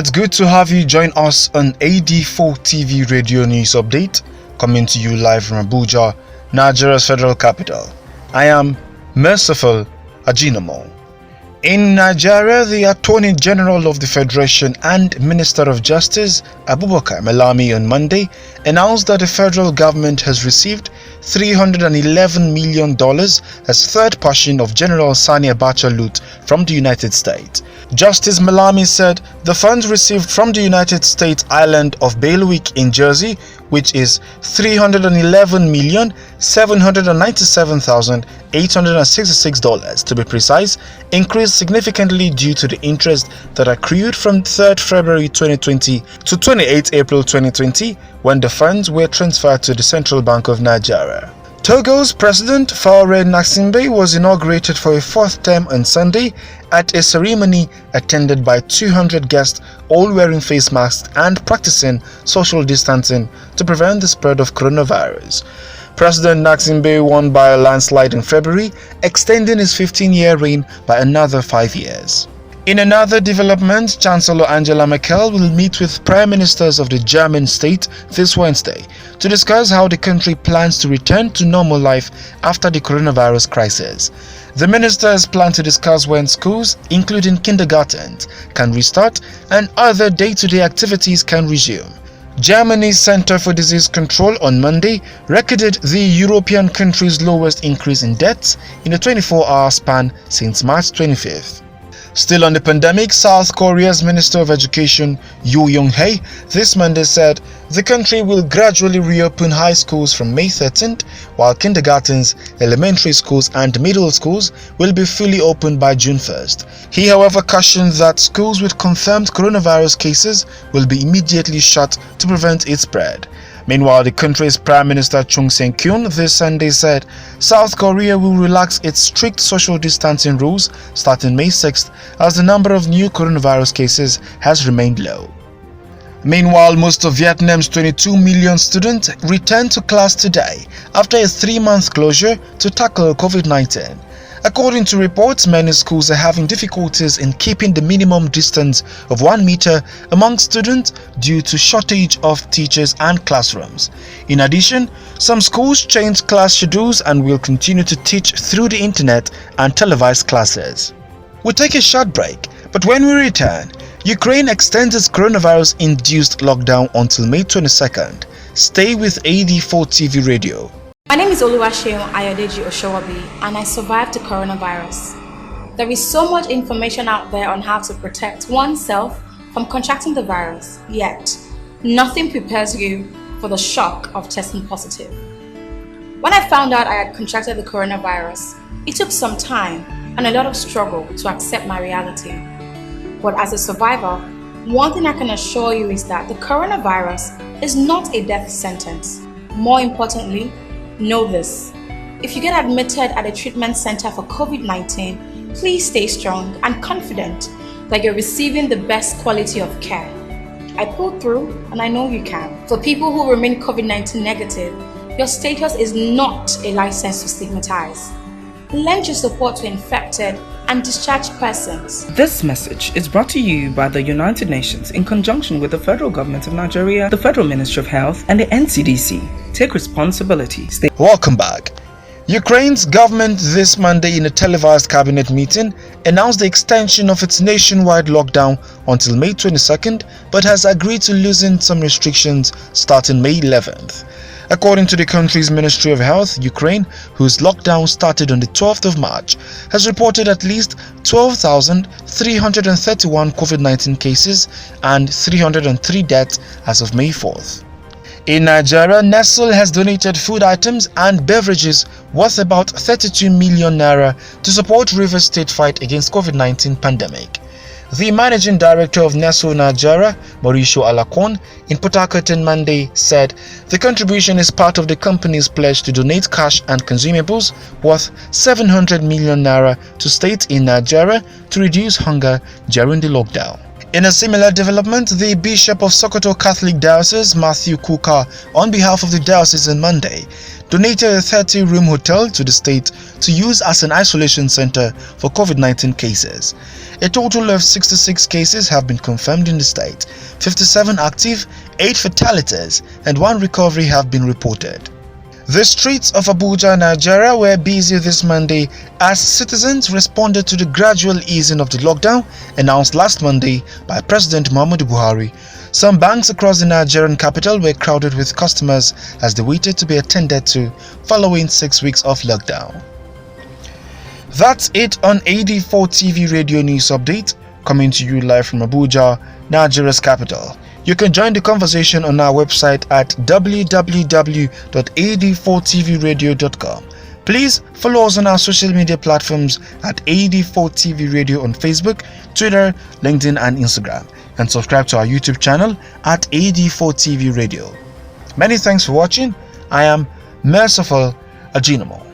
It's good to have you join us on AD4 TV Radio News Update, coming to you live from Abuja, Nigeria's federal capital. I am Merciful Ajinomo. In Nigeria, the Attorney General of the Federation and Minister of Justice, Abubakar Malami, on Monday announced that the federal government has received $311 million as third portion of General Sani Abacha loot from the United States. Justice Malami said the funds received from the United States island of Bailiwick in Jersey, which is $311,797,866 to be precise, increased significantly due to the interest that accrued from 3rd February 2020 to 28 April 2020 when the funds were transferred to the Central Bank of Nigeria. Togo's President Faure Gnassingbe was inaugurated for a fourth term on Sunday at a ceremony attended by 200 guests, all wearing face masks and practicing social distancing to prevent the spread of coronavirus. President Gnassingbe won by a landslide in February, extending his 15-year reign by another 5 years. In another development, Chancellor Angela Merkel will meet with prime ministers of the German state this Wednesday to discuss how the country plans to return to normal life after the coronavirus crisis. The ministers plan to discuss when schools, including kindergartens, can restart and other day-to-day activities can resume. Germany's Center for Disease Control on Monday recorded the European country's lowest increase in deaths in a 24-hour span since March 25th. Still on the pandemic, South Korea's Minister of Education Yoo Young-hae this Monday said the country will gradually reopen high schools from May 13th, while kindergartens, elementary schools and middle schools will be fully opened by June 1st. He, however, cautioned that schools with confirmed coronavirus cases will be immediately shut to prevent its spread. Meanwhile, the country's Prime Minister Chung Seng-kyun this Sunday said South Korea will relax its strict social distancing rules starting May 6th as the number of new coronavirus cases has remained low. Meanwhile, most of Vietnam's 22 million students returned to class today after a 3-month closure to tackle COVID-19. According to reports, many schools are having difficulties in keeping the minimum distance of 1 meter among students due to shortage of teachers and classrooms. In addition, some schools changed class schedules and will continue to teach through the internet and televised classes. We'll take a short break, but when we return, Ukraine extends its coronavirus-induced lockdown until May 22nd. Stay with AD4 TV Radio. My name is Oluwaseun Ayodeji Oshowabi and I survived the coronavirus. There is so much information out there on how to protect oneself from contracting the virus, yet nothing prepares you for the shock of testing positive. When I found out I had contracted the coronavirus, it took some time and a lot of struggle to accept my reality. But as a survivor, one thing I can assure you is that the coronavirus is not a death sentence. More importantly, know this: if you get admitted at a treatment center for COVID-19, please stay strong and confident that you're receiving the best quality of care. I pulled through and I know you can. For people who remain COVID-19 negative, your status is not a license to stigmatize. Lend your support to infected and discharged persons. This message is brought to you by the United Nations in conjunction with the Federal Government of Nigeria, the Federal Ministry of Health, and the NCDC. Take responsibility. Welcome back. Ukraine's government this Monday in a televised cabinet meeting announced the extension of its nationwide lockdown until May 22nd, but has agreed to loosen some restrictions starting May 11th. According to the country's Ministry of Health, Ukraine, whose lockdown started on the 12th of March, has reported at least 12,331 COVID-19 cases and 303 deaths as of May 4th. In Nigeria, Nestle has donated food items and beverages worth about 32 million naira to support Rivers State fight against COVID-19 pandemic. The managing director of Nestle Nigeria, Mauricio Alacon, in Port Harcourt on Monday said the contribution is part of the company's pledge to donate cash and consumables worth 700 million naira to states in Nigeria to reduce hunger during the lockdown. In a similar development, the Bishop of Sokoto Catholic Diocese, Matthew Kuka, on behalf of the diocese on Monday, donated a 30-room hotel to the state to use as an isolation center for COVID-19 cases. A total of 66 cases have been confirmed in the state, 57 active, 8 fatalities, and 1 recovery have been reported. The streets of Abuja, Nigeria were busy this Monday as citizens responded to the gradual easing of the lockdown announced last Monday by President Muhammadu Buhari. Some banks across the Nigerian capital were crowded with customers as they waited to be attended to following 6 weeks of lockdown. That's it on AD4 TV Radio News Update, coming to you live from Abuja, Nigeria's capital. You can join the conversation on our website at www.ad4tvradio.com. Please follow us on our social media platforms at AD4TV Radio on Facebook, Twitter, LinkedIn and Instagram, and subscribe to our YouTube channel at AD4TV Radio. Many thanks for watching. I am Merciful Ajinomo.